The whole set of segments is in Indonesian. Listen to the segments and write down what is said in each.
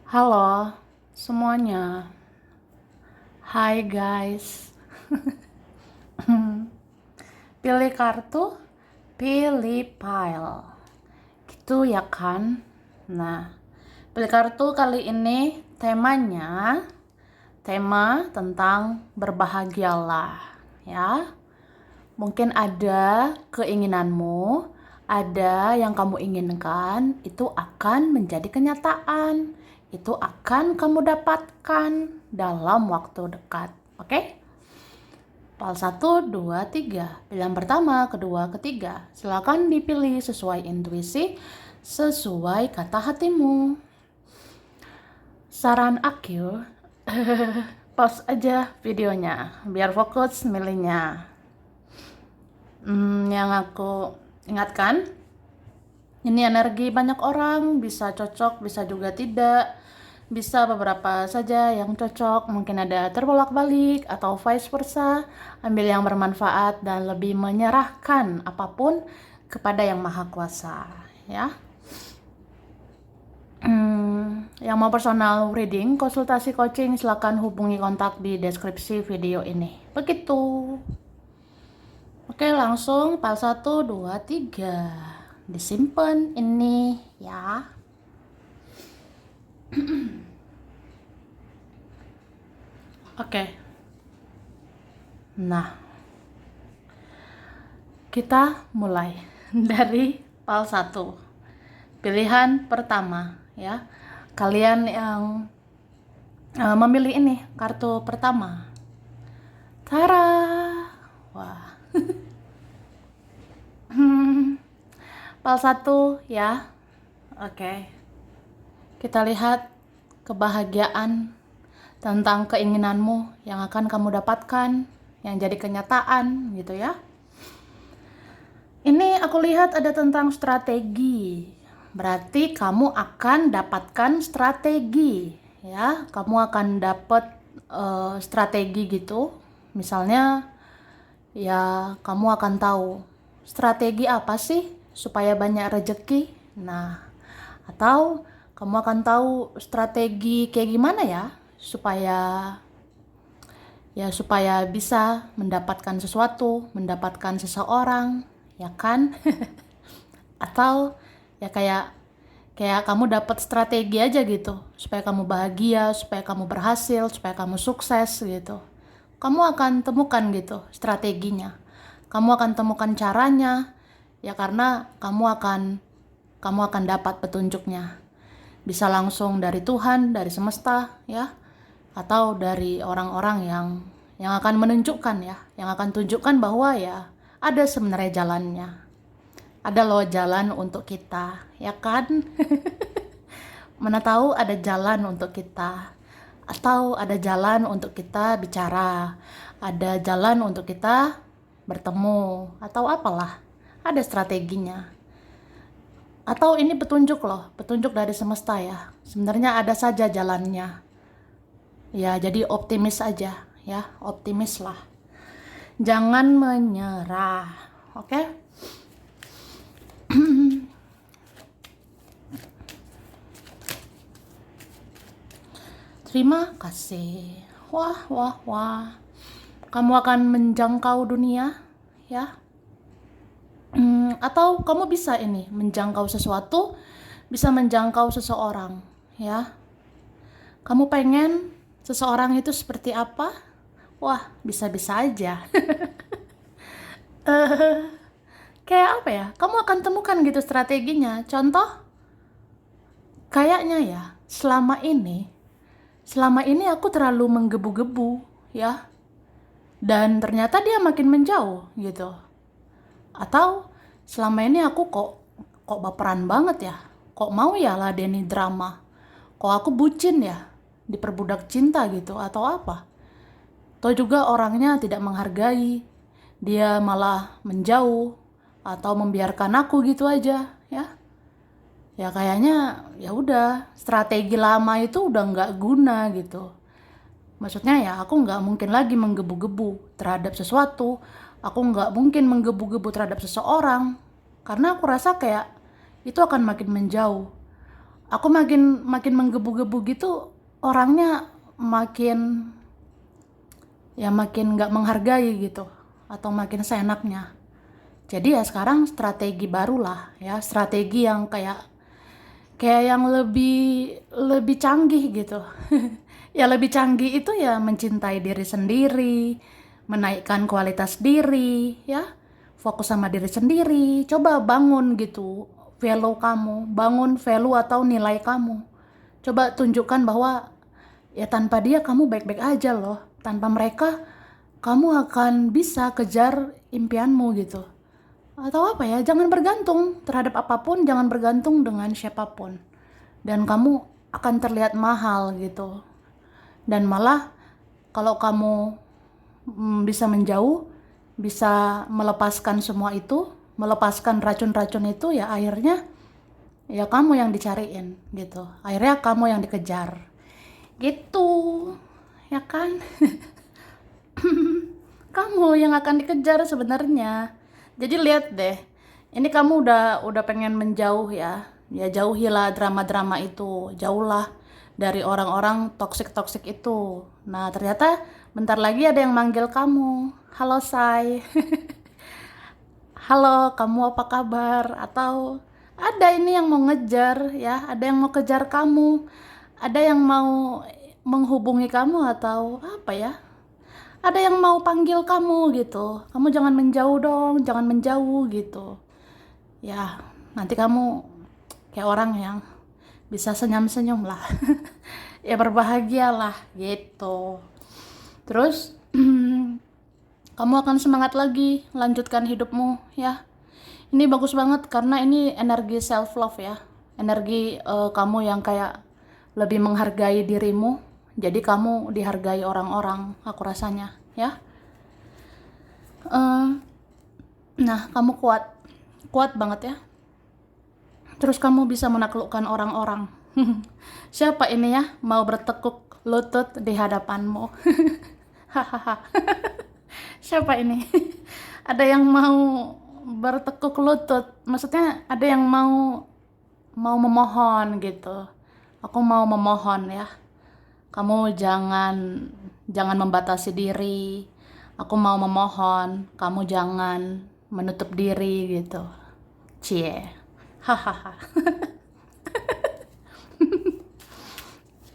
Halo semuanya, hai guys. Pilih kartu, pilih pile, gitu ya kan? Nah, pilih kartu kali ini temanya tema tentang berbahagialah, ya. Mungkin ada keinginanmu, ada yang kamu inginkan, itu akan menjadi kenyataan. Itu akan kamu dapatkan dalam waktu dekat. Oke? Pal 1, 2, 3. Pilihan pertama, kedua, ketiga. Silakan dipilih sesuai intuisi, sesuai kata hatimu. Saran aku, pause aja videonya, biar fokus milihnya. Yang aku ingatkan, ini energi banyak orang, bisa cocok, bisa juga tidak. Bisa beberapa saja yang cocok, mungkin ada terbolak-balik atau vice versa. Ambil yang bermanfaat dan lebih menyerahkan apapun kepada Yang Maha Kuasa, ya. Yang mau personal reading, konsultasi coaching, silakan hubungi kontak di deskripsi video ini. Begitu. Oke, langsung pal 1, 2, 3. Disimpan ini ya. Oke. Nah, kita mulai dari pal 1. Pilihan pertama ya. Kalian yang memilih ini kartu pertama. Tara. Wah. Pal 1 ya. Oke. Kita lihat kebahagiaan tentang keinginanmu yang akan kamu dapatkan, yang jadi kenyataan gitu ya. Ini aku lihat ada tentang strategi. Berarti kamu akan dapatkan strategi ya. Kamu akan dapat strategi gitu. Misalnya ya kamu akan tahu strategi apa sih supaya banyak rezeki. Nah, atau kamu akan tahu strategi kayak gimana ya supaya bisa mendapatkan sesuatu, mendapatkan seseorang, ya kan? Atau ya kayak kamu dapat strategi aja gitu, supaya kamu bahagia, supaya kamu berhasil, supaya kamu sukses gitu. Kamu akan temukan gitu strateginya. Kamu akan temukan caranya, ya karena kamu akan dapat petunjuknya. Bisa langsung dari Tuhan, dari semesta, ya, atau dari orang-orang yang akan menunjukkan ya, yang akan tunjukkan bahwa ya ada sebenarnya jalannya. Ada loh jalan untuk kita, ya kan? Mana tahu ada jalan untuk kita. Atau ada jalan untuk kita bicara. Ada jalan untuk kita bertemu atau apalah. Ada strateginya. Atau ini petunjuk loh, petunjuk dari semesta ya. Sebenarnya ada saja jalannya. Ya, jadi optimis aja ya, optimis lah. Jangan menyerah. Oke? Terima kasih. Wah, wah, wah. Kamu akan menjangkau dunia ya. Atau kamu bisa ini menjangkau sesuatu, bisa menjangkau seseorang ya. Kamu pengen seseorang itu seperti apa? Wah, bisa-bisa aja. Kayak apa ya? Kamu akan temukan gitu strateginya. Contoh, kayaknya ya, selama ini aku terlalu menggebu-gebu ya. Dan ternyata dia makin menjauh gitu. Atau selama ini aku kok baperan banget ya. Kok mau ya ladeni drama. Kok aku bucin ya, diperbudak cinta gitu atau apa. Atau juga orangnya tidak menghargai, dia malah menjauh atau membiarkan aku gitu aja ya. Ya kayaknya ya udah, strategi lama itu udah nggak guna gitu. Maksudnya ya aku nggak mungkin lagi menggebu-gebu terhadap sesuatu, aku nggak mungkin menggebu-gebu terhadap seseorang, karena aku rasa kayak itu akan makin menjauh. aku makin makin menggebu-gebu gitu, orangnya makin makin nggak menghargai gitu, atau makin seenaknya. Jadi ya sekarang strategi barulah ya, strategi yang kayak kayak yang lebih lebih canggih gitu. Ya lebih canggih itu ya mencintai diri sendiri, menaikkan kualitas diri, ya. Fokus sama diri sendiri, coba bangun gitu value kamu, bangun value atau nilai kamu. Coba tunjukkan bahwa ya tanpa dia kamu baik-baik aja loh. Tanpa mereka kamu akan bisa kejar impianmu gitu. Atau apa ya, jangan bergantung terhadap apapun, jangan bergantung dengan siapapun. Dan kamu akan terlihat mahal gitu. Dan malah kalau kamu bisa menjauh, bisa melepaskan semua itu, melepaskan racun-racun itu, ya akhirnya ya kamu yang dicariin gitu. Akhirnya kamu yang dikejar. Gitu. Ya kan? Kamu yang akan dikejar sebenarnya. Jadi lihat deh. Ini kamu udah pengen menjauh ya. Ya jauhilah drama-drama itu. Jauhlah dari orang-orang toksik-toksik itu. Nah, ternyata bentar lagi ada yang manggil kamu. Halo, Say. Halo, kamu apa kabar? Atau ada ini yang mau ngejar ya, ada yang mau kejar kamu. Ada yang mau menghubungi kamu atau apa ya? Ada yang mau panggil kamu gitu. Kamu jangan menjauh dong, jangan menjauh gitu. Ya, nanti kamu kayak orang yang bisa senyum-senyum lah. Ya berbahagialah gitu. Terus kamu akan semangat lagi lanjutkan hidupmu ya. Ini bagus banget karena ini energi self love ya. Energi kamu yang kayak lebih menghargai dirimu. Jadi kamu dihargai orang-orang, aku rasanya ya. Eh, nah, kamu kuat. Kuat banget ya. Terus kamu bisa menaklukkan orang-orang. Siapa ini ya mau bertekuk lutut di hadapanmu? Hahaha. Siapa ini? Ada yang mau bertekuk lutut, maksudnya ada yang mau memohon gitu. Aku mau memohon ya. Kamu jangan membatasi diri. Aku mau memohon, kamu jangan menutup diri gitu. Cie. Hahaha.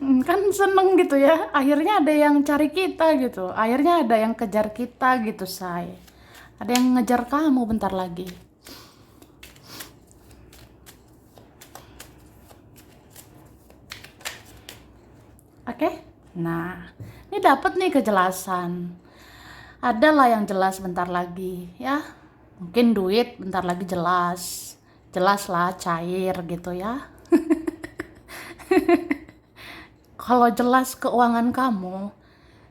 Kan seneng gitu ya, akhirnya ada yang cari kita gitu, akhirnya ada yang kejar kita gitu, say. Ada yang ngejar kamu bentar lagi. Oke? Nah, ini dapat nih kejelasan. Adalah yang jelas bentar lagi ya. Mungkin duit bentar lagi jelas. Jelas lah cair gitu ya. Kalau jelas keuangan kamu,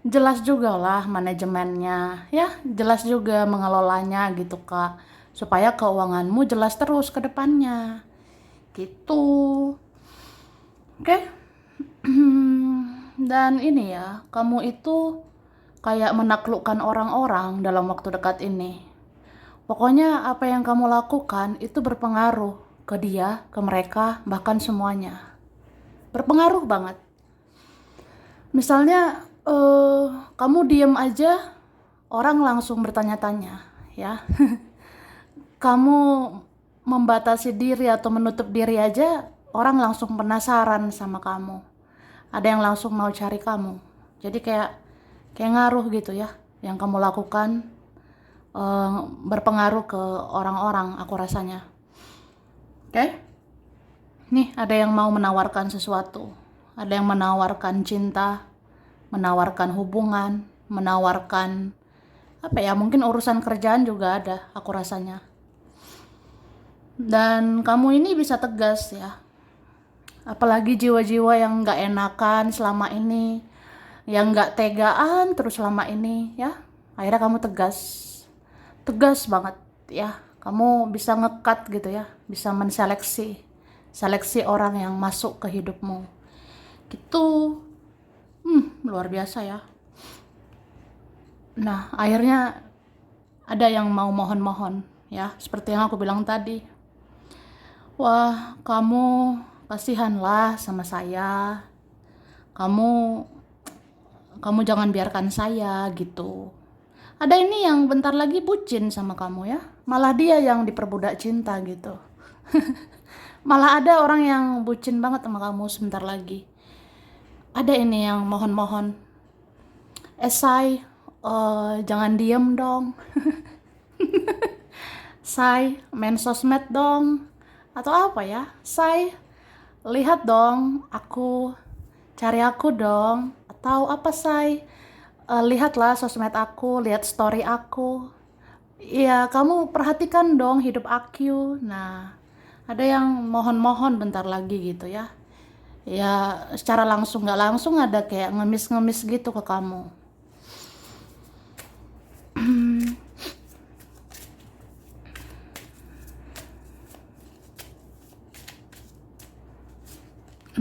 jelas juga lah manajemennya ya, jelas juga mengelolanya gitu Kak, supaya keuanganmu jelas terus ke depannya gitu. Oke. Dan ini ya, kamu itu kayak menaklukkan orang-orang dalam waktu dekat ini. Pokoknya apa yang kamu lakukan itu berpengaruh ke dia, ke mereka, bahkan semuanya. Berpengaruh banget. Misalnya kamu diem aja, orang langsung bertanya-tanya ya. Kamu membatasi diri atau menutup diri aja, orang langsung penasaran sama kamu. Ada yang langsung mau cari kamu. Jadi kayak ngaruh gitu ya. Yang kamu lakukan berpengaruh ke orang-orang, aku rasanya. Oke? Nih, ada yang mau menawarkan sesuatu. Ada yang menawarkan cinta, menawarkan hubungan, menawarkan apa ya, mungkin urusan kerjaan juga ada, aku rasanya. Dan kamu ini bisa tegas ya. Apalagi jiwa-jiwa yang nggak enakan selama ini, yang nggak tegaan terus selama ini ya. Akhirnya kamu tegas banget ya. Kamu bisa ngekat gitu ya, bisa seleksi orang yang masuk ke hidupmu. Gitu. Luar biasa ya. Nah, akhirnya ada yang mau mohon-mohon ya, seperti yang aku bilang tadi. Wah, kamu kasihanlah sama saya. Kamu kamu jangan biarkan saya gitu. Ada ini yang bentar lagi bucin sama kamu ya. Malah dia yang diperbudak cinta gitu. Malah ada orang yang bucin banget sama kamu sebentar lagi. Ada ini yang mohon-mohon, Say, jangan diem dong. Say, main sosmed dong. Atau apa ya? Say, lihat dong, cari aku dong. Atau apa, Say? Lihatlah sosmed aku, lihat story aku. Iya, kamu perhatikan dong hidup aku. Nah, ada yang mohon-mohon bentar lagi gitu ya. Ya, secara langsung nggak langsung ada kayak ngemis-ngemis gitu ke kamu.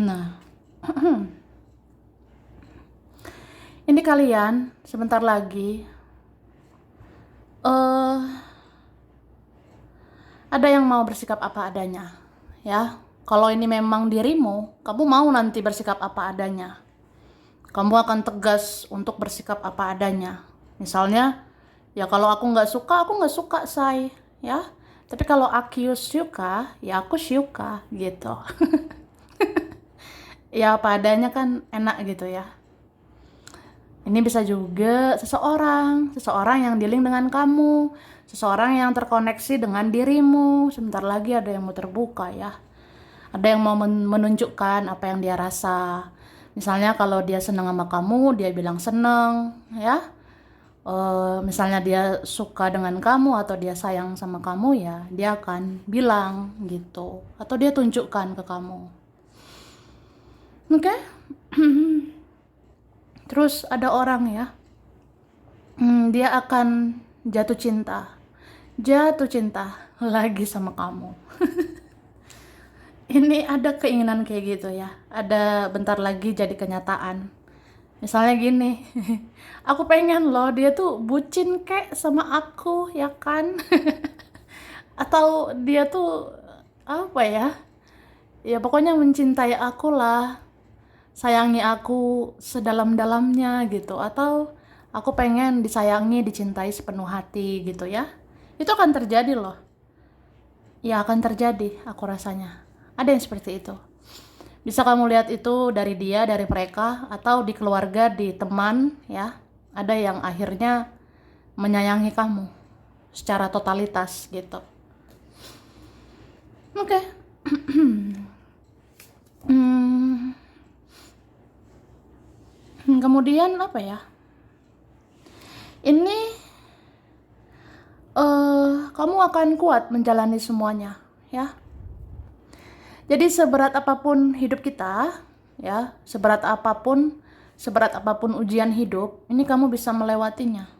Nah, ini kalian sebentar lagi eh ada yang mau bersikap apa adanya, ya. Kalau ini memang dirimu, kamu mau nanti bersikap apa adanya. Kamu akan tegas untuk bersikap apa adanya. Misalnya, ya kalau aku nggak suka, say, ya. Tapi kalau aku suka, ya aku suka, gitu. Ya apa adanya kan enak gitu ya. Ini bisa juga seseorang yang dealing dengan kamu, seseorang yang terkoneksi dengan dirimu. Sebentar lagi ada yang mau terbuka ya. Ada yang mau menunjukkan apa yang dia rasa. Misalnya kalau dia senang sama kamu, dia bilang senang, ya. Misalnya dia suka dengan kamu atau dia sayang sama kamu, ya dia akan bilang gitu. Atau dia tunjukkan ke kamu. Oke? Terus ada orang ya, dia akan jatuh cinta lagi sama kamu. Ini ada keinginan kayak gitu ya, ada bentar lagi jadi kenyataan. Misalnya gini, aku pengen loh dia tuh bucin kek sama aku, ya kan? Atau dia tuh apa ya? Ya pokoknya mencintai aku lah, sayangi aku sedalam-dalamnya gitu. Atau aku pengen disayangi, dicintai sepenuh hati gitu ya. Itu akan terjadi loh. Ya akan terjadi, aku rasanya. Ada yang seperti itu. Bisa kamu lihat itu dari dia, dari mereka, atau di keluarga, di teman ya. Ada yang akhirnya menyayangi kamu secara totalitas gitu. Oke. Kemudian apa ya? Ini kamu akan kuat menjalani semuanya, ya. Jadi seberat apapun hidup kita, ya, seberat apapun ujian hidup, ini kamu bisa melewatinya.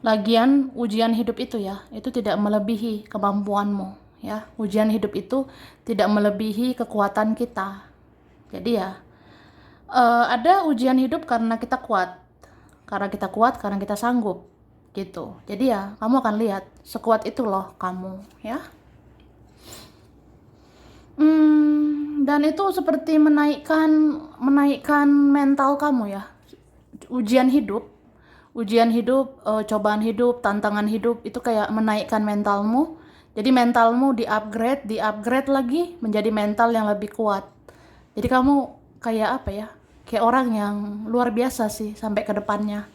Lagian ujian hidup itu ya, itu tidak melebihi kemampuanmu, ya. Ujian hidup itu tidak melebihi kekuatan kita. Jadi ya, ada ujian hidup karena kita kuat, karena kita sanggup, gitu. Jadi ya, kamu akan lihat sekuat itu loh kamu, ya. Dan itu seperti menaikkan mental kamu ya. Ujian hidup, cobaan hidup, tantangan hidup itu kayak menaikkan mentalmu. Jadi mentalmu di-upgrade lagi menjadi mental yang lebih kuat. Jadi kamu kayak apa ya? Kayak orang yang luar biasa sih sampai ke depannya.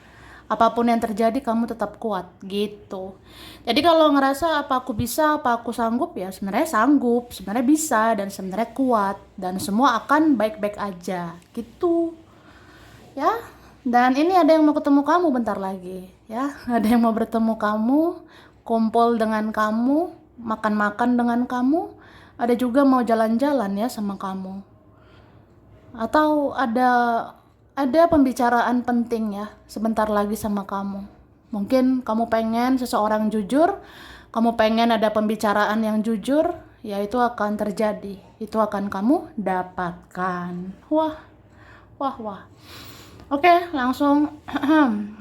Apapun yang terjadi kamu tetap kuat gitu. Jadi kalau ngerasa apa aku bisa, apa aku sanggup, ya sebenarnya sanggup, sebenarnya bisa, dan sebenarnya kuat, dan semua akan baik-baik aja gitu ya. Dan ini ada yang mau ketemu kamu bentar lagi ya, ada yang mau bertemu kamu, kumpul dengan kamu, makan-makan dengan kamu, ada juga mau jalan-jalan ya sama kamu, atau ada pembicaraan penting ya sebentar lagi sama kamu. Mungkin kamu pengen seseorang jujur, kamu pengen ada pembicaraan yang jujur, ya itu akan terjadi, itu akan kamu dapatkan. Wah, wah, wah. Oke, langsung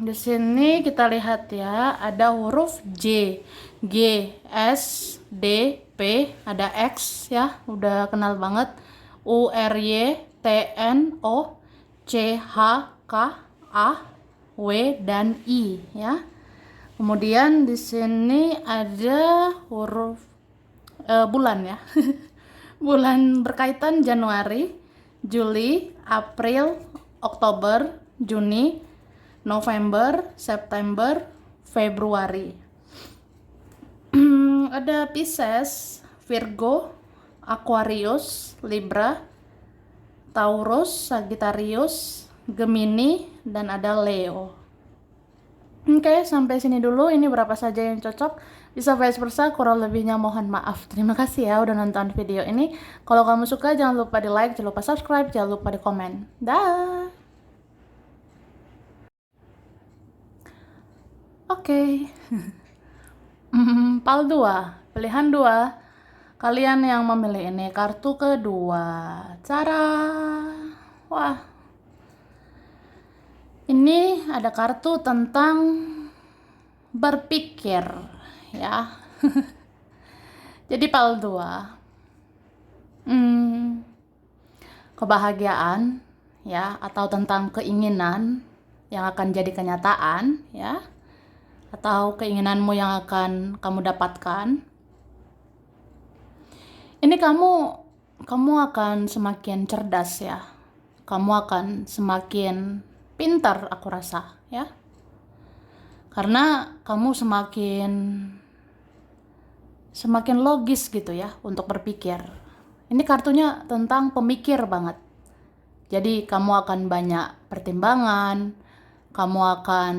di sini kita lihat ya, ada huruf J, G, S, D, P, ada X ya, udah kenal banget. U, R, Y, T, N, O, C, H, K, A, W, dan I ya. Kemudian di sini ada huruf bulan ya. Bulan berkaitan Januari, Juli, April, Oktober, Juni, November, September, Februari. Ada Pisces, Virgo, Aquarius, Libra, Taurus, Sagittarius, Gemini, dan ada Leo. Oke, sampai sini dulu. Ini berapa saja yang cocok. Bisa vice versa, kurang lebihnya mohon maaf. Terima kasih ya udah nonton video ini. Kalau kamu suka, jangan lupa di like, jangan lupa subscribe, jangan lupa di komen. Dah. Oke. PAL 2, pilihan 2. Kalian yang memilih ini kartu kedua. Cara. Wah. Ini ada kartu tentang berpikir ya. Jadi PAL 2. Kebahagiaan ya, atau tentang keinginan yang akan jadi kenyataan ya, atau keinginanmu yang akan kamu dapatkan. Ini kamu akan semakin cerdas ya. Kamu akan semakin pintar aku rasa ya. Karena kamu semakin logis gitu ya untuk berpikir. Ini kartunya tentang pemikir banget. Jadi kamu akan banyak pertimbangan, kamu akan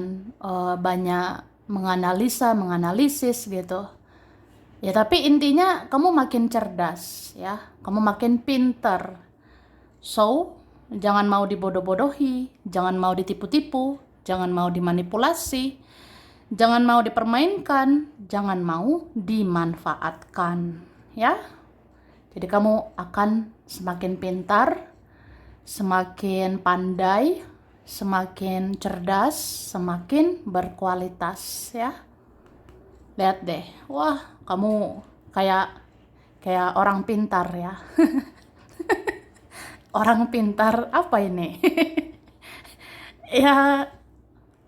banyak menganalisis gitu. Ya tapi intinya kamu makin cerdas ya, kamu makin pinter. So, jangan mau dibodoh-bodohi, jangan mau ditipu-tipu, jangan mau dimanipulasi, jangan mau dipermainkan, jangan mau dimanfaatkan ya. Jadi kamu akan semakin pintar, semakin pandai, semakin cerdas, semakin berkualitas ya. Lihat deh, wah kamu kayak orang pintar ya. Orang pintar apa ini? Ya,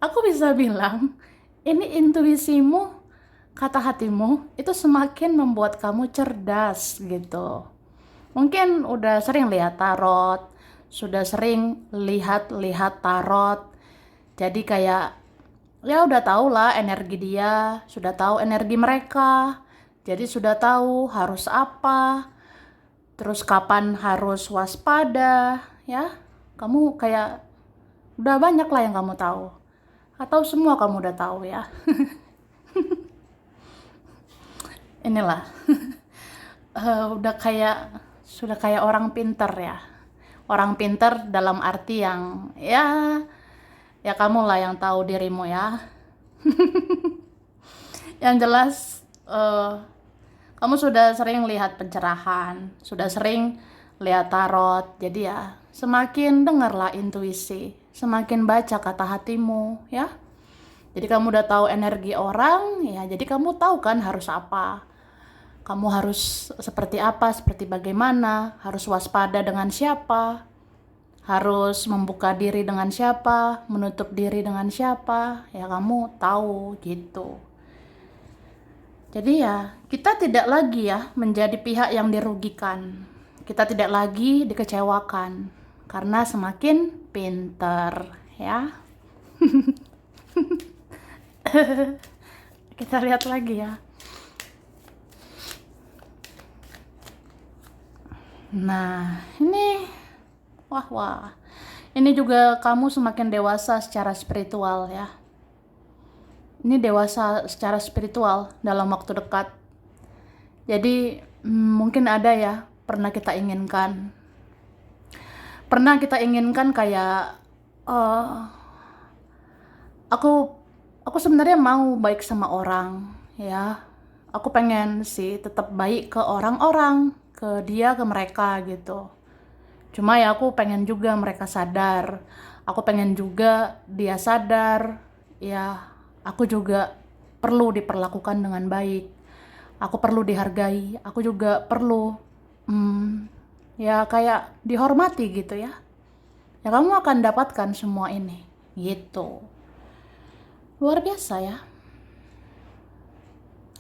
aku bisa bilang ini intuisimu, kata hatimu itu semakin membuat kamu cerdas gitu. Mungkin udah sering lihat tarot, sudah sering lihat tarot. Jadi kayak ya udah tahu lah energi dia, sudah tahu energi mereka. Jadi sudah tahu harus apa, terus kapan harus waspada ya. Kamu kayak udah banyak lah yang kamu tahu. Atau semua kamu udah tahu ya. Inilah. Sudah kayak orang pinter ya. Orang pinter dalam arti yang ya kamu lah yang tahu dirimu ya. Yang jelas kamu sudah sering lihat pencerahan, sudah sering lihat tarot. Jadi ya semakin dengarlah intuisi, semakin baca kata hatimu ya. Jadi kamu udah tahu energi orang ya, jadi kamu tahu kan harus apa. Kamu harus seperti apa, seperti bagaimana, harus waspada dengan siapa, harus membuka diri dengan siapa, menutup diri dengan siapa, ya kamu tahu gitu. Jadi ya, kita tidak lagi ya menjadi pihak yang dirugikan. Kita tidak lagi dikecewakan karena semakin pinter ya. Kita lihat lagi ya. Nah, ini wah. Ini juga kamu semakin dewasa secara spiritual ya. Ini dewasa secara spiritual dalam waktu dekat. Jadi mungkin ada ya pernah kita inginkan kayak aku sebenarnya mau baik sama orang ya. Aku pengen sih tetap baik ke orang-orang, ke dia, ke mereka gitu. Cuma ya aku pengen juga mereka sadar. Aku pengen juga dia sadar. Ya, aku juga perlu diperlakukan dengan baik. Aku perlu dihargai, aku juga perlu ya kayak dihormati gitu ya. Ya kamu akan dapatkan semua ini gitu. Luar biasa ya.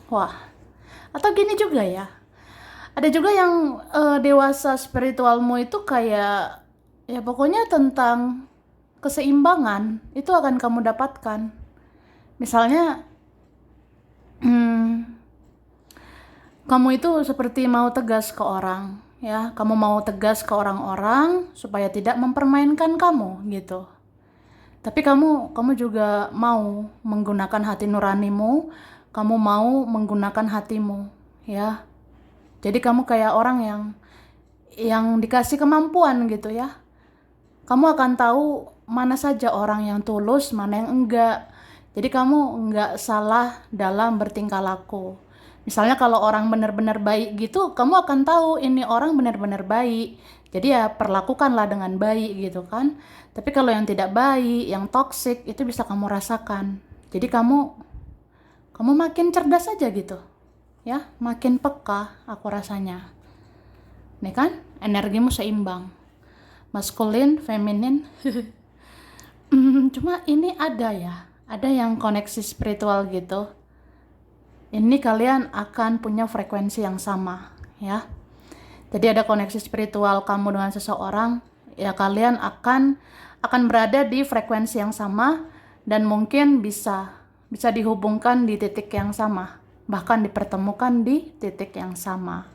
Wah, atau gini juga ya. Ada juga yang dewasa spiritualmu itu kayak ya pokoknya tentang keseimbangan itu akan kamu dapatkan. Misalnya kamu itu seperti mau tegas ke orang, ya. Kamu mau tegas ke orang-orang supaya tidak mempermainkan kamu gitu. Tapi kamu juga mau menggunakan hati nuranimu, kamu mau menggunakan hatimu, ya. Jadi kamu kayak orang yang dikasih kemampuan gitu ya. Kamu akan tahu mana saja orang yang tulus, mana yang enggak. Jadi kamu enggak salah dalam bertingkah laku. Misalnya kalau orang benar-benar baik gitu, kamu akan tahu ini orang benar-benar baik. Jadi ya perlakukanlah dengan baik gitu kan. Tapi kalau yang tidak baik, yang toksik itu bisa kamu rasakan. Jadi kamu makin cerdas aja gitu. Ya, makin peka aku rasanya. Nih kan, energimu seimbang. Maskulin, feminin. Cuma ini ada yang koneksi spiritual gitu. Ini kalian akan punya frekuensi yang sama, ya. Jadi ada koneksi spiritual kamu dengan seseorang, ya kalian akan berada di frekuensi yang sama dan mungkin bisa dihubungkan di titik yang sama, bahkan dipertemukan di titik yang sama.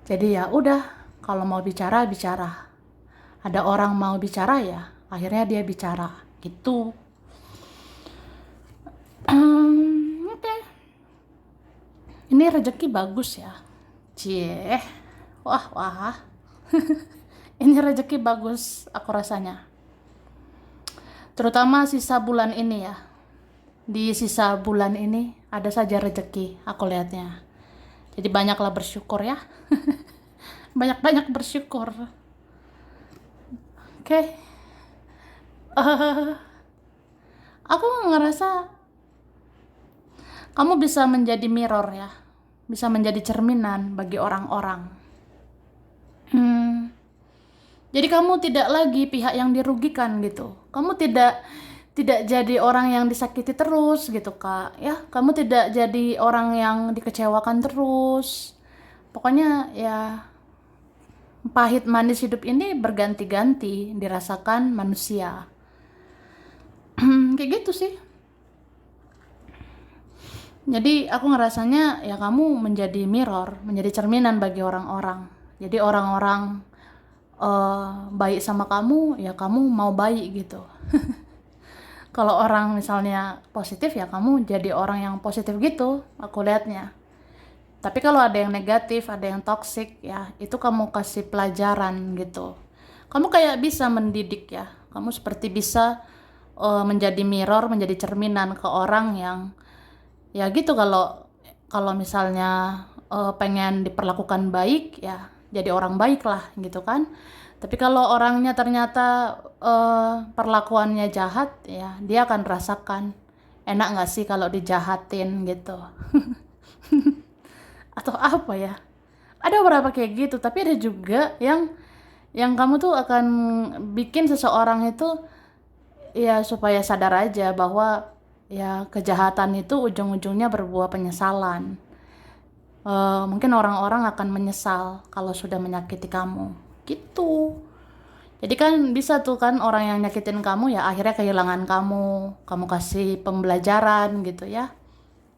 Jadi ya udah, kalau mau bicara. Ada orang mau bicara ya, akhirnya dia bicara gitu. Oke. Ini rezeki bagus ya. Cie. Wah. Ini rezeki bagus aku rasanya. Terutama sisa bulan ini ya. Di sisa bulan ini ada saja rezeki aku lihatnya. Jadi banyaklah bersyukur ya. Banyak-banyak bersyukur. Oke. Aku ngerasa kamu bisa menjadi mirror ya. Bisa menjadi cerminan bagi orang-orang. Jadi kamu tidak lagi pihak yang dirugikan gitu. Kamu tidak jadi orang yang disakiti terus gitu Kak. Ya, kamu tidak jadi orang yang dikecewakan terus. Pokoknya ya pahit manis hidup ini berganti-ganti dirasakan manusia. Kayak gitu sih. Jadi aku ngerasanya ya kamu menjadi mirror, menjadi cerminan bagi orang-orang. Jadi orang-orang baik sama kamu, ya kamu mau baik gitu. Kalau orang misalnya positif ya kamu jadi orang yang positif gitu, aku lihatnya. Tapi kalau ada yang negatif, ada yang toksik, ya itu kamu kasih pelajaran gitu. Kamu kayak bisa mendidik ya. Kamu seperti bisa menjadi mirror, menjadi cerminan ke orang yang ya gitu. Kalau misalnya pengen diperlakukan baik, ya jadi orang baik lah gitu kan. Tapi kalau orangnya ternyata perlakuannya jahat, ya dia akan rasakan enak nggak sih kalau dijahatin gitu. Atau apa ya, ada beberapa kayak gitu. Tapi ada juga yang kamu tuh akan bikin seseorang itu ya supaya sadar aja bahwa ya kejahatan itu ujung-ujungnya berbuah penyesalan. Mungkin orang-orang akan menyesal kalau sudah menyakiti kamu gitu. Jadi kan bisa tuh kan orang yang nyakitin kamu ya akhirnya kehilangan kamu kasih pembelajaran gitu ya.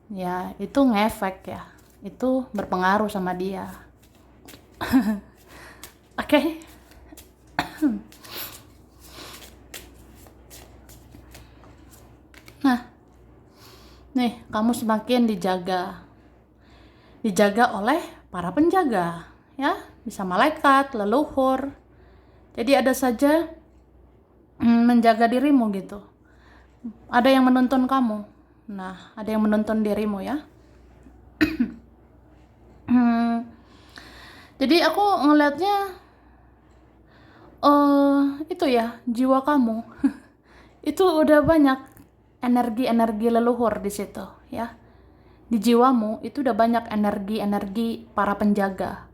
Ya itu ngefek ya, itu berpengaruh sama dia. Oke. Nah, nih kamu semakin dijaga oleh para penjaga ya, bisa malaikat, leluhur. Jadi ada saja menjaga dirimu gitu. Ada yang menuntun kamu. Nah, ada yang menuntun dirimu ya. Jadi aku ngelihatnya itu ya, jiwa kamu. Itu udah banyak energi-energi leluhur di situ ya. di jiwamu itu udah banyak energi-energi para penjaga.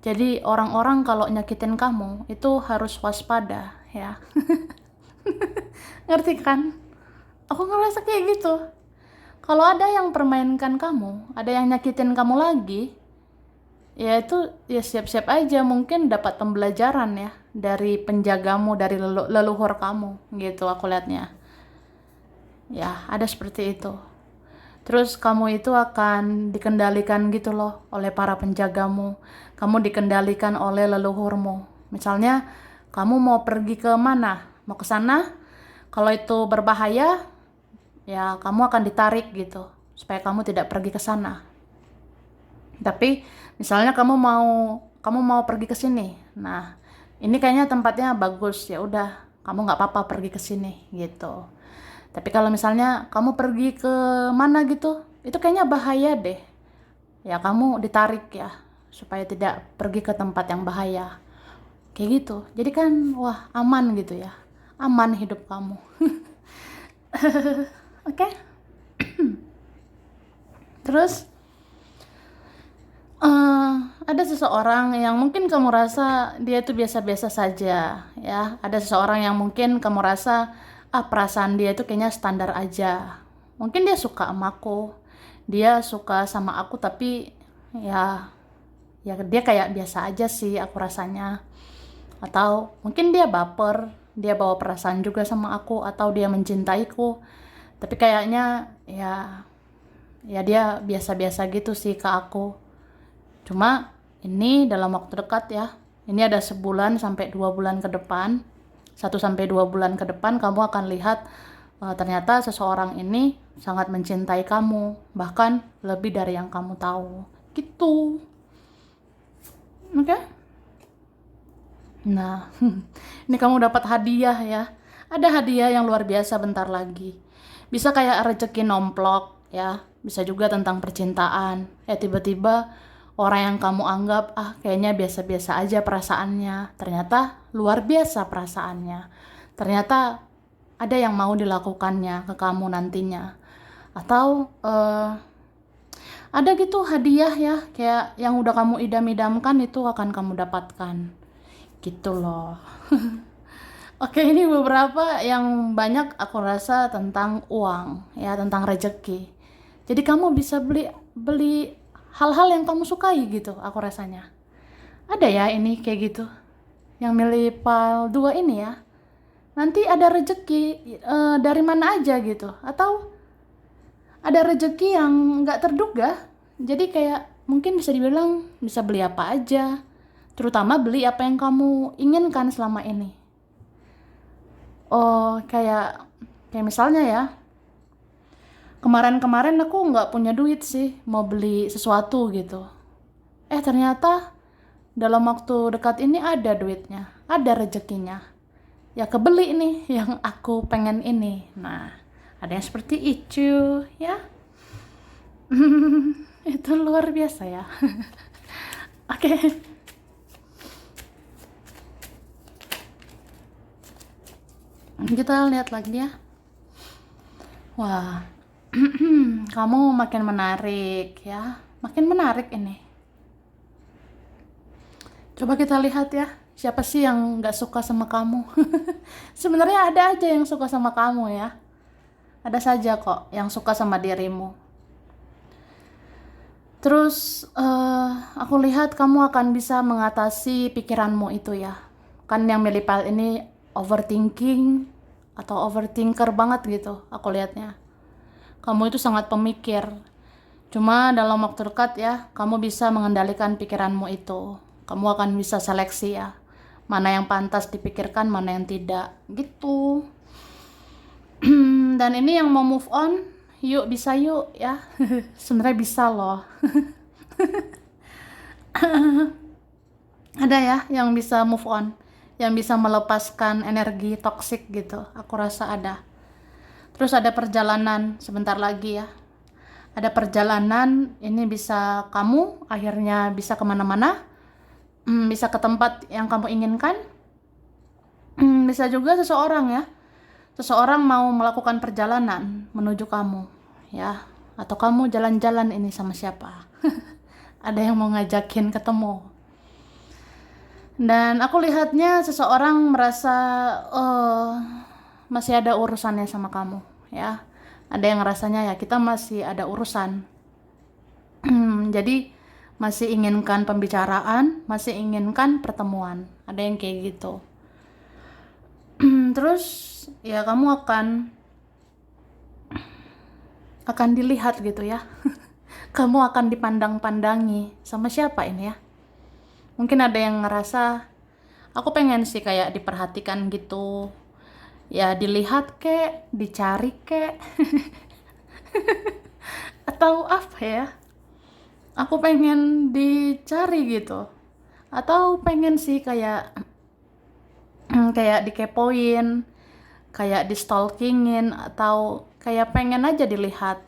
Jadi orang-orang kalau nyakitin kamu itu harus waspada ya. Ngerti kan? Aku ngerasa kayak gitu. Kalau ada yang permainkan kamu, ada yang nyakitin kamu lagi, ya itu ya siap-siap aja, mungkin dapat pembelajaran ya dari penjagamu, dari leluhur kamu gitu aku lihatnya. Ya, ada seperti itu. Terus kamu itu akan dikendalikan gitu loh oleh para penjagamu. Kamu dikendalikan oleh leluhurmu. Misalnya, kamu mau pergi ke mana? Mau ke sana? Kalau itu berbahaya, ya kamu akan ditarik gitu. Supaya kamu tidak pergi ke sana. Tapi, misalnya kamu mau pergi ke sini. Nah, ini kayaknya tempatnya bagus. Ya udah, kamu nggak apa-apa pergi ke sini gitu. Tapi kalau misalnya kamu pergi ke mana gitu, itu kayaknya bahaya deh. Ya kamu ditarik ya, supaya tidak pergi ke tempat yang bahaya. Kayak gitu. Jadi kan, wah aman gitu ya. Aman hidup kamu. Oke? Terus, ada seseorang yang mungkin kamu rasa dia itu biasa-biasa saja. Ya, ada seseorang yang mungkin kamu rasa, perasaan dia itu kayaknya standar aja. Mungkin dia suka sama aku, dia suka sama aku, tapi ya ya dia kayak biasa aja sih aku rasanya. Atau mungkin dia baper, dia bawa perasaan juga sama aku, atau dia mencintaiku, tapi kayaknya ya dia biasa-biasa gitu sih ke aku. Cuma ini dalam waktu dekat ya, ini ada sebulan sampai 2 bulan ke depan, 1 sampai 2 bulan ke depan kamu akan lihat ternyata seseorang ini sangat mencintai kamu, bahkan lebih dari yang kamu tahu. Gitu. Oke? Nah, ini kamu dapat hadiah ya. Ada hadiah yang luar biasa bentar lagi. Bisa kayak rezeki nomplok ya, bisa juga tentang percintaan. Tiba-tiba orang yang kamu anggap kayaknya biasa-biasa aja perasaannya, ternyata luar biasa perasaannya. Ternyata ada yang mau dilakukannya ke kamu nantinya. Atau ada gitu hadiah ya, kayak yang udah kamu idam-idamkan itu akan kamu dapatkan. Gitu loh. Oke, ini beberapa yang banyak aku rasa tentang uang, ya, tentang rezeki. Jadi kamu bisa beli hal-hal yang kamu sukai gitu, aku rasanya. Ada ya ini kayak gitu. Yang milih pile 2 ini ya. Nanti ada rezeki dari mana aja gitu. Atau ada rezeki yang nggak terduga. Jadi kayak mungkin bisa dibilang bisa beli apa aja. Terutama beli apa yang kamu inginkan selama ini. Oh, kayak misalnya ya, kemarin-kemarin aku nggak punya duit sih mau beli sesuatu gitu. Ternyata dalam waktu dekat ini ada duitnya, ada rezekinya. Ya kebeli nih yang aku pengen ini. Nah, ada yang seperti itu ya. Itu luar biasa ya. Oke. Kita lihat lagi ya. Wah, kamu makin menarik ya. Makin menarik ini. Coba kita lihat ya. Siapa sih yang gak suka sama kamu? Sebenarnya ada aja yang suka sama kamu ya. Ada saja kok yang suka sama dirimu. Terus aku lihat kamu akan bisa mengatasi pikiranmu itu ya. Kan yang milih pile ini overthinking atau overthinker banget gitu aku lihatnya. Kamu itu sangat pemikir. Cuma dalam waktu dekat ya, kamu bisa mengendalikan pikiranmu itu. Kamu akan bisa seleksi ya. Mana yang pantas dipikirkan, mana yang tidak. Gitu. Dan ini yang mau move on, yuk bisa yuk ya. Sebenarnya bisa loh. Ada ya yang bisa move on, yang bisa melepaskan energi toksik gitu. Aku rasa ada. Terus ada perjalanan sebentar lagi ya. Ada perjalanan, ini bisa kamu akhirnya bisa kemana-mana. Bisa ke tempat yang kamu inginkan. Bisa juga seseorang ya. Seseorang mau melakukan perjalanan menuju kamu ya. Atau kamu jalan-jalan ini sama siapa? Ada yang mau ngajakin ketemu. Dan aku lihatnya seseorang merasa masih ada urusannya sama kamu, ya. Ada yang rasanya ya kita masih ada urusan. Jadi masih inginkan pembicaraan, masih inginkan pertemuan. Ada yang kayak gitu. Terus ya kamu akan dilihat gitu ya. Kamu akan dipandang-pandangi sama siapa ini ya? Mungkin ada yang ngerasa aku pengen sih kayak diperhatikan gitu. Ya dilihat kek, dicari kek. Atau apa ya? Aku pengen dicari gitu. Atau pengen sih kayak kayak dikepoin, kayak di stalkingin, atau kayak pengen aja dilihat,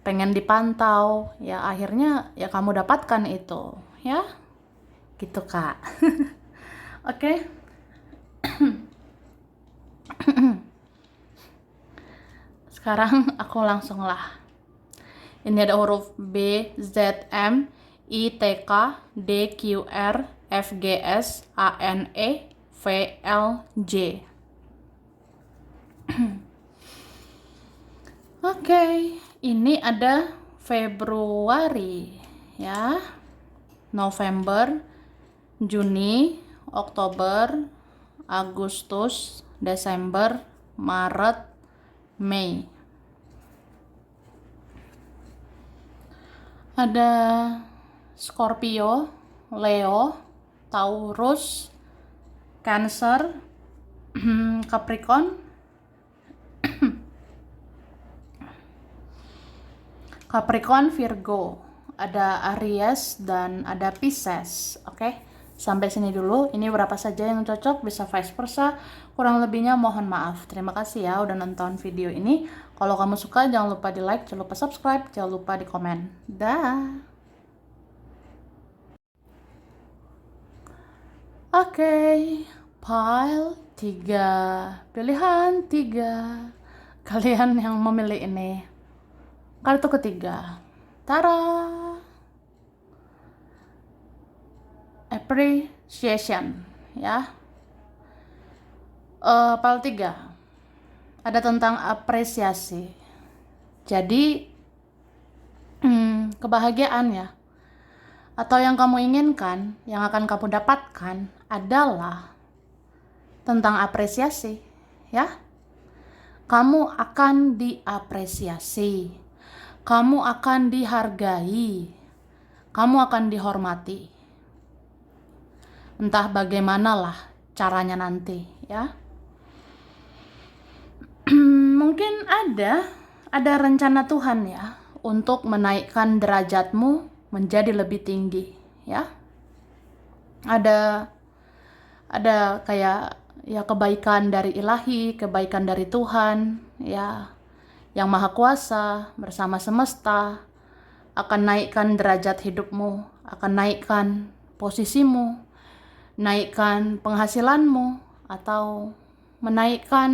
pengen dipantau. Ya akhirnya ya kamu dapatkan itu, ya gitu Kak. Oke. Sekarang aku langsung lah. Ini ada huruf B, Z, M, I, T, K, D, Q, R, F, G, S, A, N, E, V, L, J. Oke, ini ada Februari ya, November, Juni, Oktober, Agustus, Desember, Maret, Mei. Ada Scorpio, Leo, Taurus, Cancer, Capricorn, Virgo, ada Aries dan ada Pisces. Oke, sampai sini dulu. Ini berapa saja yang cocok, bisa vice versa. Kurang lebihnya mohon maaf. Terima kasih ya udah nonton video ini. Kalau kamu suka jangan lupa di like, jangan lupa subscribe, jangan lupa di komen. Dah. Oke, pile 3, pilihan 3. Kalian yang memilih ini. Kartu ketiga. Tara. Appreciation, ya. Pile 3. Ada tentang apresiasi. Jadi kebahagiaan ya. Atau yang kamu inginkan, yang akan kamu dapatkan adalah tentang apresiasi, ya. Kamu akan diapresiasi. Kamu akan dihargai. Kamu akan dihormati. Entah bagaimanalah caranya nanti, ya. Mungkin ada rencana Tuhan ya untuk menaikkan derajatmu menjadi lebih tinggi, ya. Ada kayak ya kebaikan dari ilahi, kebaikan dari Tuhan, ya, yang maha kuasa bersama semesta akan naikkan derajat hidupmu, akan naikkan posisimu, naikkan penghasilanmu, atau menaikkan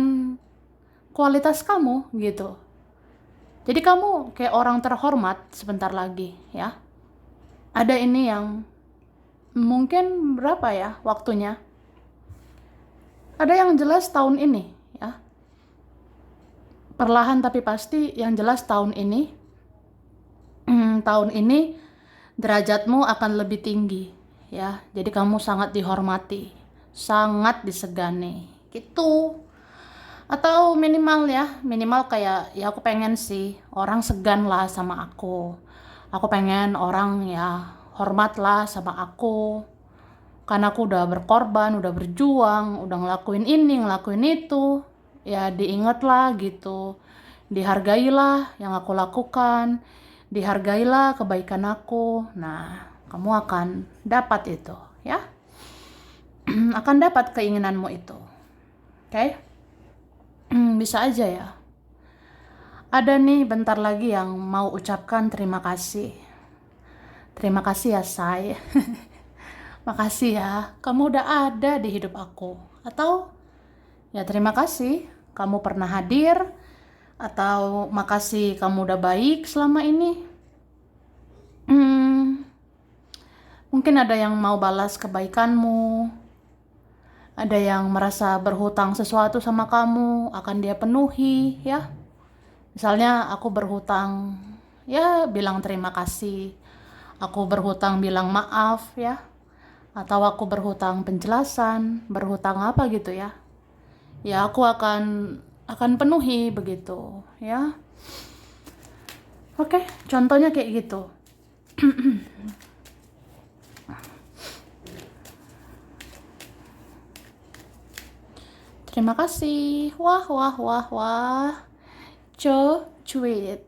kualitas kamu gitu. Jadi kamu kayak orang terhormat sebentar lagi, ya. Ada ini yang mungkin berapa ya waktunya? Ada yang jelas tahun ini, ya. Perlahan tapi pasti yang jelas tahun ini. Tahun ini derajatmu akan lebih tinggi, ya. Jadi kamu sangat dihormati, sangat disegani, gitu. Atau minimal kayak ya aku pengen sih orang segan lah sama aku. Aku pengen orang ya hormat lah sama aku. Karena aku udah berkorban, udah berjuang, udah ngelakuin ini, ngelakuin itu. Ya diingat lah gitu. Dihargailah yang aku lakukan. Dihargailah kebaikan aku. Nah, kamu akan dapat itu, ya. Akan dapat keinginanmu itu. Oke? Bisa aja ya. Ada nih bentar lagi yang mau ucapkan terima kasih. Terima kasih ya, Say. Makasih ya, kamu udah ada di hidup aku. Atau ya terima kasih, kamu pernah hadir, Atau makasih kamu udah baik selama ini. Hmm, Mungkin ada yang mau balas kebaikanmu, ada yang merasa berhutang sesuatu sama kamu, akan dia penuhi, ya. Misalnya aku berhutang, ya bilang terima kasih. Aku berhutang bilang maaf, ya. Atau aku berhutang penjelasan, berhutang apa gitu ya. Ya aku akan penuhi begitu, ya. Oke, contohnya kayak gitu. Terima kasih. Wah, wah, wah, wah. So sweet.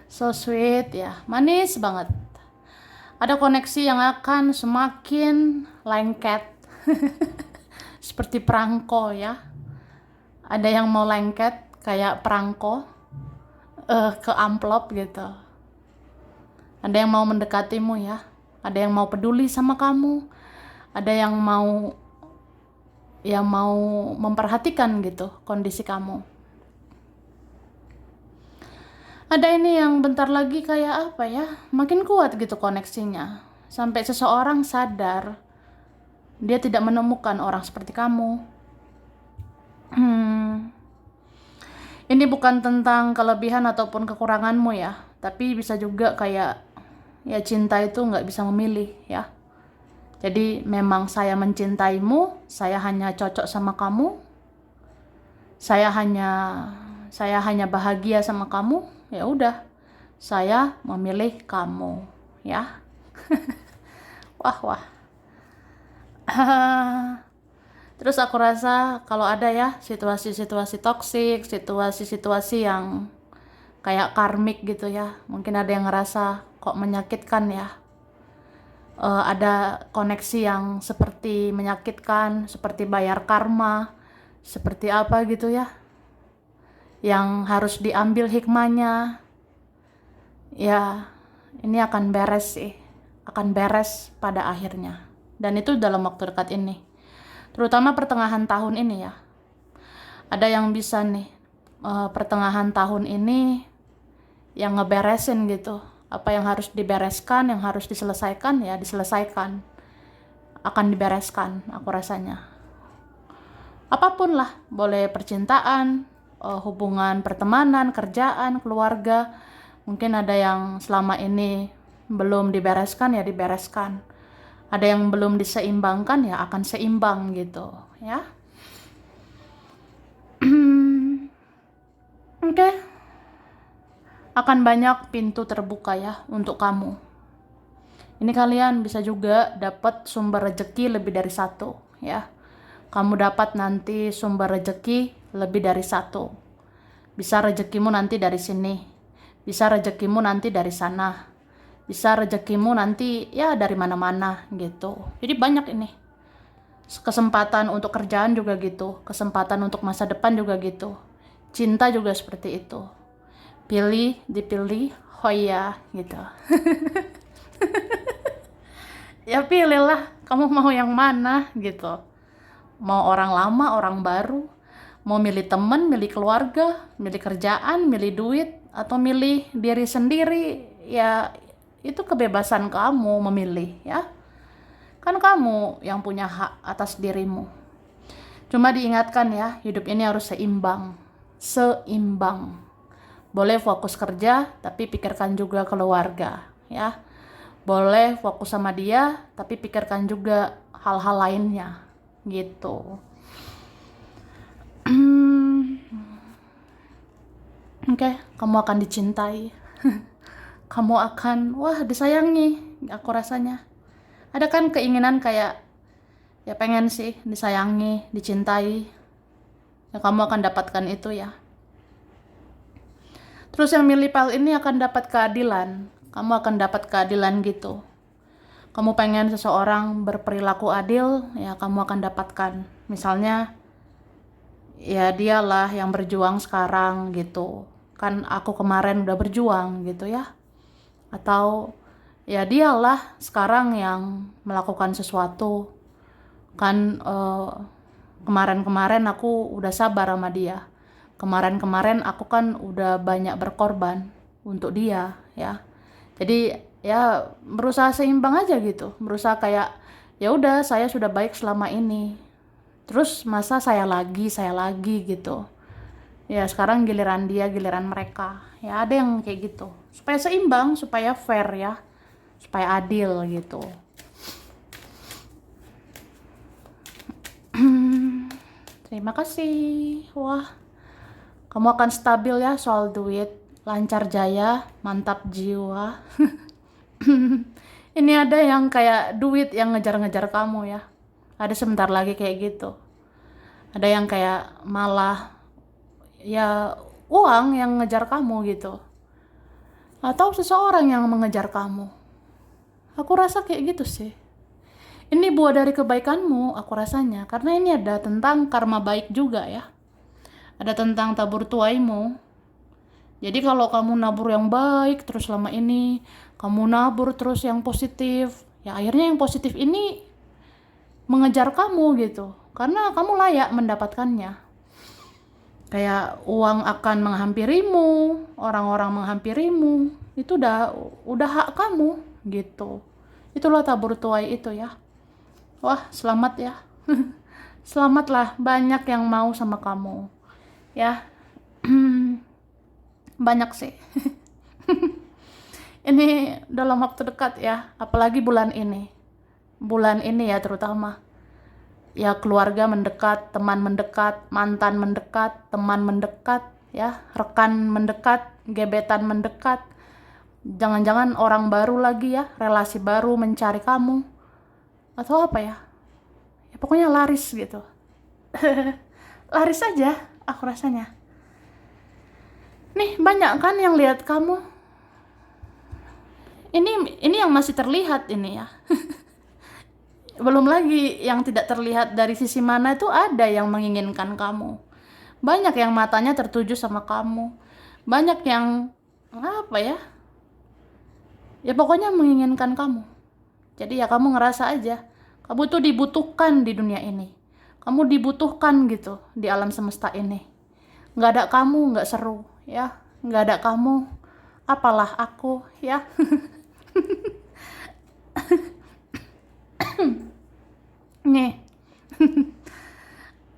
So sweet ya. Manis banget. Ada koneksi yang akan semakin lengket. Seperti perangko ya. Ada yang mau lengket kayak perangko ke amplop gitu. Ada yang mau mendekatimu ya. Ada yang mau peduli sama kamu. Ada yang mau memperhatikan gitu kondisi kamu. Ada ini yang bentar lagi kayak apa ya, makin kuat gitu koneksinya. Sampai seseorang sadar dia tidak menemukan orang seperti kamu. Ini bukan tentang kelebihan ataupun kekuranganmu ya, tapi bisa juga kayak ya cinta itu nggak bisa memilih ya. Jadi memang saya mencintaimu, saya hanya cocok sama kamu, saya hanya bahagia sama kamu, ya udah, saya memilih kamu, ya. Wah, wah. Terus aku rasa kalau ada ya situasi-situasi toksik, situasi-situasi yang kayak karmik gitu ya, mungkin ada yang ngerasa kok menyakitkan ya. Ada koneksi yang seperti menyakitkan, seperti bayar karma, seperti apa gitu ya, yang harus diambil hikmahnya. Ya, ini akan beres sih, akan beres pada akhirnya. Dan itu dalam waktu dekat ini. Terutama pertengahan tahun ini ya. Ada yang bisa nih, pertengahan tahun ini yang ngeberesin gitu. Apa yang harus dibereskan, yang harus diselesaikan, ya diselesaikan. Akan dibereskan, aku rasanya. Apapun lah, boleh percintaan, hubungan pertemanan, kerjaan, keluarga. Mungkin ada yang selama ini belum dibereskan, ya dibereskan. Ada yang belum diseimbangkan, ya akan seimbang gitu, ya. Oke. Akan banyak pintu terbuka ya untuk kamu. Ini kalian bisa juga dapat sumber rezeki lebih dari satu, ya. Kamu dapat nanti sumber rezeki lebih dari satu. Bisa rezekimu nanti dari sini. Bisa rezekimu nanti dari sana. Bisa rezekimu nanti ya dari mana-mana gitu. Jadi banyak ini. Kesempatan untuk kerjaan juga gitu. Kesempatan untuk masa depan juga gitu. Cinta juga seperti itu. Pilih, dipilih, hoya gitu. Ya pilihlah, kamu mau yang mana gitu. Mau orang lama, orang baru, mau milih temen, milih keluarga, milih kerjaan, milih duit, atau milih diri sendiri, ya itu kebebasan kamu memilih ya. Kan kamu yang punya hak atas dirimu. Cuma diingatkan ya, hidup ini harus seimbang. Seimbang. Boleh fokus kerja, tapi pikirkan juga keluarga, ya. Boleh fokus sama dia, tapi pikirkan juga hal-hal lainnya, gitu. Oke, kamu akan dicintai. Kamu akan, wah disayangi, aku rasanya. Ada kan keinginan kayak, ya pengen sih disayangi, dicintai. Ya kamu akan dapatkan itu ya. Terus yang milih PL ini akan dapat keadilan. Kamu akan dapat keadilan gitu. Kamu pengen seseorang berperilaku adil, ya kamu akan dapatkan. Misalnya, ya dialah yang berjuang sekarang gitu. Kan aku kemarin udah berjuang gitu ya. Atau ya dialah sekarang yang melakukan sesuatu. Kan kemarin-kemarin aku udah sabar sama dia. Kemarin-kemarin aku kan udah banyak berkorban untuk dia ya. Jadi ya berusaha seimbang aja gitu. Berusaha kayak ya udah saya sudah baik selama ini. Terus masa saya lagi gitu. Ya sekarang giliran dia, giliran mereka. Ya ada yang kayak gitu. Supaya seimbang, supaya fair ya. Supaya adil gitu. Terima kasih. Wah, kamu akan stabil ya soal duit. Lancar jaya, mantap jiwa. Ini ada yang kayak duit yang ngejar-ngejar kamu ya. Ada sebentar lagi kayak gitu. Ada yang kayak malah ya uang yang ngejar kamu gitu. Atau seseorang yang mengejar kamu. Aku rasa kayak gitu sih. Ini buah dari kebaikanmu, aku rasanya. Karena ini ada tentang karma baik juga ya. Ada tentang tabur tuaimu. Jadi kalau kamu nabur yang baik terus selama ini, kamu nabur terus yang positif, ya akhirnya yang positif ini mengejar kamu gitu. Karena kamu layak mendapatkannya. Kayak uang akan menghampirimu, orang-orang menghampirimu, itu udah hak kamu gitu. Itulah tabur tuai itu ya. Wah, selamat ya. Selamatlah, banyak yang mau sama kamu. Ya. Banyak sih. Ini dalam waktu dekat ya, apalagi bulan ini. Bulan ini ya terutama. Ya keluarga mendekat, teman mendekat, mantan mendekat, teman mendekat, ya, rekan mendekat, gebetan mendekat. Jangan-jangan orang baru lagi ya, relasi baru mencari kamu. Atau apa ya? Ya pokoknya laris gitu. Laris aja aku rasanya. Nih banyak kan yang lihat kamu. Ini yang masih terlihat ini ya. Belum lagi yang tidak terlihat dari sisi mana itu ada yang menginginkan kamu. Banyak yang matanya tertuju sama kamu. Banyak yang apa ya? Ya pokoknya menginginkan kamu. Jadi ya kamu ngerasa aja. Kamu tuh dibutuhkan di dunia ini. Kamu dibutuhkan gitu di alam semesta ini. Nggak ada kamu nggak seru ya. Nggak ada kamu apalah aku ya. Nih.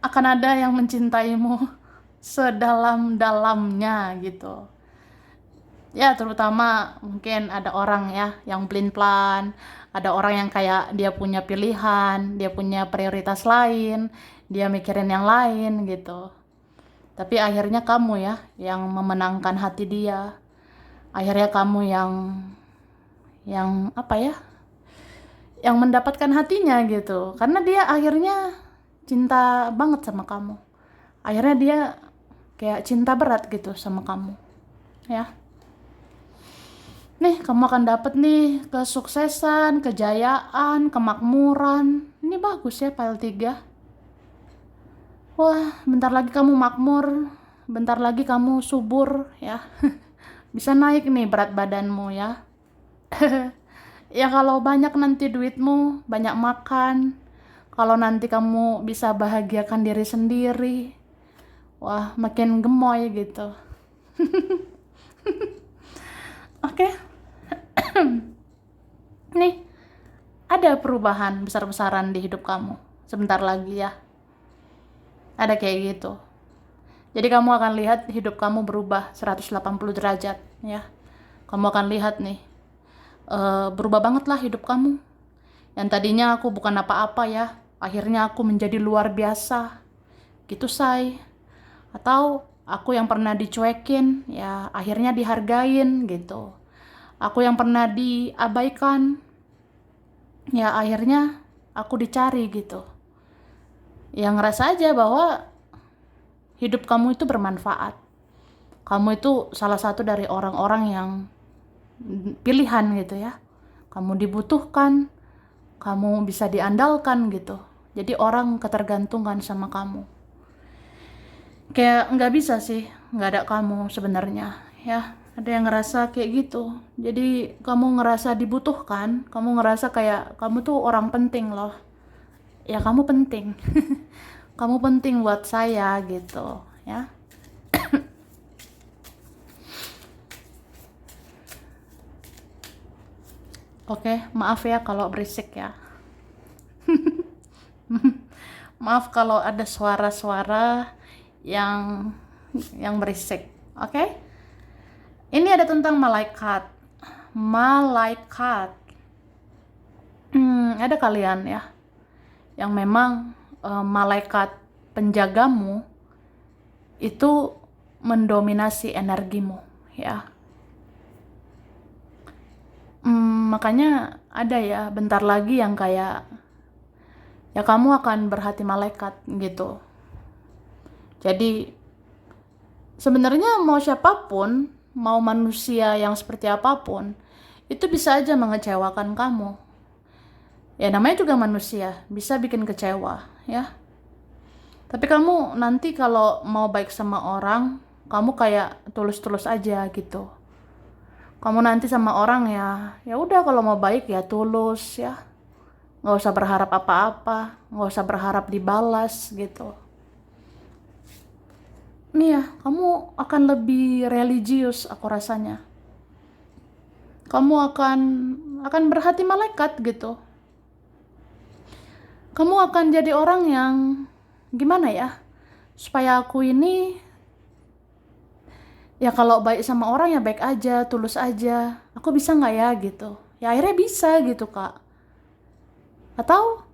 Akan ada yang mencintaimu sedalam-dalamnya gitu. Ya terutama mungkin ada orang ya yang pelin-pelan, ada orang yang kayak dia punya pilihan, dia punya prioritas lain, dia mikirin yang lain gitu. Tapi akhirnya kamu ya yang memenangkan hati dia. Akhirnya kamu yang apa ya? Yang mendapatkan hatinya gitu. Karena dia akhirnya cinta banget sama kamu. Akhirnya dia kayak cinta berat gitu sama kamu. Ya. Nih, kamu akan dapat nih kesuksesan, kejayaan, kemakmuran. Ini bagus ya file 3. Wah, bentar lagi kamu makmur, bentar lagi kamu subur ya. Bisa naik nih berat badanmu ya. Ya kalau banyak nanti duitmu, banyak makan. Kalau nanti kamu bisa bahagiakan diri sendiri. Wah, makin gemoy gitu. Oke. Nih, ada perubahan besar-besaran di hidup kamu. Sebentar lagi ya. Ada kayak gitu. Jadi kamu akan lihat hidup kamu berubah 180 derajat ya. Kamu akan lihat nih. Berubah banget lah hidup kamu. Yang tadinya aku bukan apa-apa ya. Akhirnya aku menjadi luar biasa. Gitu say. Atau aku yang pernah dicuekin ya akhirnya dihargain gitu. Aku yang pernah diabaikan ya akhirnya aku dicari gitu. Ya ngerasa aja bahwa hidup kamu itu bermanfaat. Kamu itu salah satu dari orang-orang yang pilihan gitu ya. Kamu dibutuhkan, kamu bisa diandalkan gitu. Jadi orang ketergantungan sama kamu. Kayak nggak bisa sih, nggak ada kamu sebenarnya ya. Ada yang ngerasa kayak gitu. Jadi kamu ngerasa dibutuhkan, kamu ngerasa kayak kamu tuh orang penting loh. Ya kamu penting. Kamu penting buat saya gitu ya. Oke, maaf ya kalau berisik ya. Maaf kalau ada suara-suara yang berisik. Oke? Ini ada tentang malaikat. Malaikat. Ada kalian ya yang memang malaikat penjagamu itu mendominasi energimu ya. Makanya ada ya bentar lagi yang kayak ya kamu akan berhati malaikat gitu. Jadi sebenarnya mau siapapun, mau manusia yang seperti apapun, itu bisa aja mengecewakan kamu. Ya namanya juga manusia, bisa bikin kecewa ya. Tapi kamu nanti kalau mau baik sama orang, kamu kayak tulus-tulus aja gitu. Kamu nanti sama orang ya udah kalau mau baik ya tulus ya. Nggak usah berharap apa-apa, nggak usah berharap dibalas gitu. Nih ya, kamu akan lebih religius aku rasanya. Kamu akan berhati malaikat gitu. Kamu akan jadi orang yang gimana ya? Supaya aku ini ya kalau baik sama orang ya baik aja, tulus aja. Aku bisa nggak ya gitu? Ya akhirnya bisa gitu Kak. Atau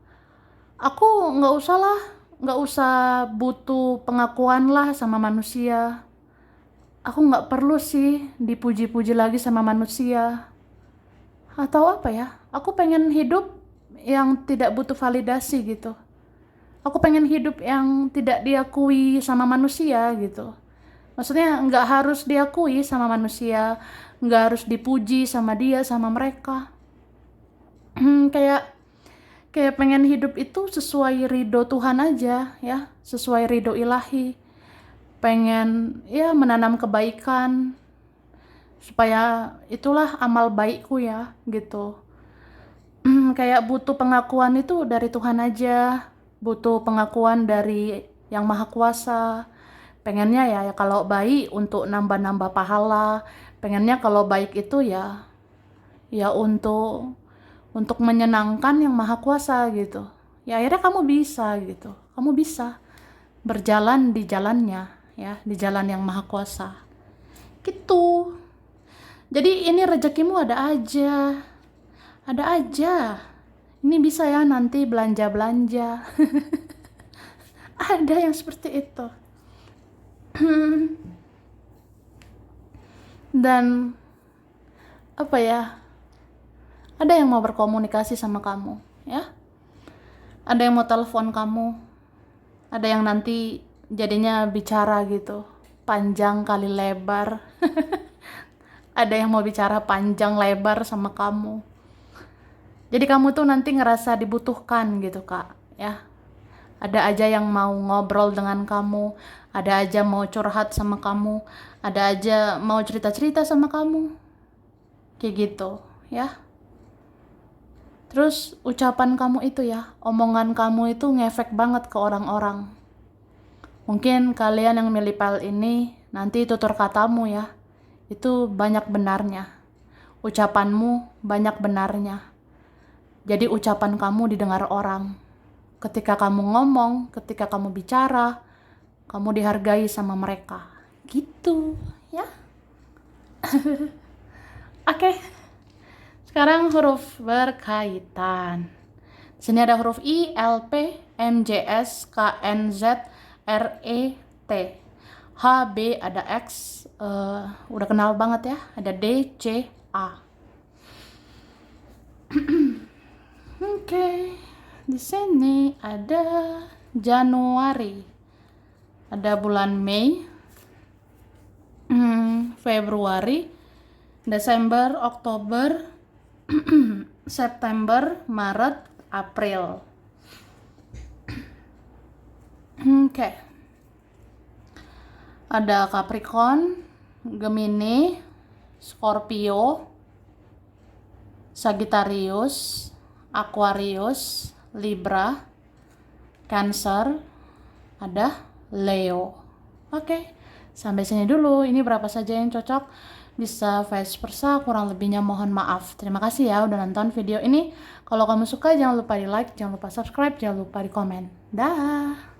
aku nggak usah butuh pengakuan lah sama manusia. Aku nggak perlu sih dipuji-puji lagi sama manusia. Atau apa ya? Aku pengen hidup yang tidak butuh validasi gitu. Aku pengen hidup yang tidak diakui sama manusia gitu. Maksudnya nggak harus diakui sama manusia, nggak harus dipuji sama dia, sama mereka. Kayak kayak pengen hidup itu sesuai ridho Tuhan aja ya, sesuai ridho ilahi. Pengen ya menanam kebaikan supaya itulah amal baikku ya gitu. Kayak butuh pengakuan itu dari Tuhan aja, butuh pengakuan dari yang maha kuasa. Pengennya ya kalau baik untuk nambah-nambah pahala, pengennya kalau baik itu ya untuk menyenangkan yang maha kuasa gitu. Ya akhirnya kamu bisa gitu, kamu bisa berjalan di jalannya ya, di jalan yang maha kuasa gitu. Jadi ini rezekimu ada aja. Ini bisa ya nanti belanja-belanja. Ada yang seperti itu. Dan apa ya? Ada yang mau berkomunikasi sama kamu, ya? Ada yang mau telepon kamu. Ada yang nanti jadinya bicara gitu, panjang kali lebar. Ada yang mau bicara panjang lebar sama kamu. Jadi kamu tuh nanti ngerasa dibutuhkan gitu Kak, ya. Ada aja yang mau ngobrol dengan kamu, ada aja mau curhat sama kamu, ada aja mau cerita-cerita sama kamu. Kayak gitu, ya. Terus ucapan kamu itu ya, omongan kamu itu ngefek banget ke orang-orang. Mungkin kalian yang milih file ini, nanti tutur katamu ya, itu banyak benarnya. Ucapanmu banyak benarnya. Jadi ucapan kamu didengar orang. Ketika kamu ngomong, ketika kamu bicara, kamu dihargai sama mereka. Gitu, ya. Oke. Sekarang huruf berkaitan. Di sini ada huruf I, L, P, M, J, S, K, N, Z, R, E, T. H, B, ada X, udah kenal banget ya. Ada D, C, A. Oke. Di sini ada Januari. Ada bulan Mei, Februari, Desember, Oktober, September, Maret, April. Oke. Ada Capricorn, Gemini, Scorpio, Sagittarius, Aquarius, Libra, Cancer, ada Leo. Oke, sampai sini dulu. Ini berapa saja yang cocok? bisa vice versa, kurang lebihnya mohon maaf. Terima kasih ya udah nonton video ini. Kalau kamu suka jangan lupa di like, jangan lupa subscribe, jangan lupa di komen. Dah.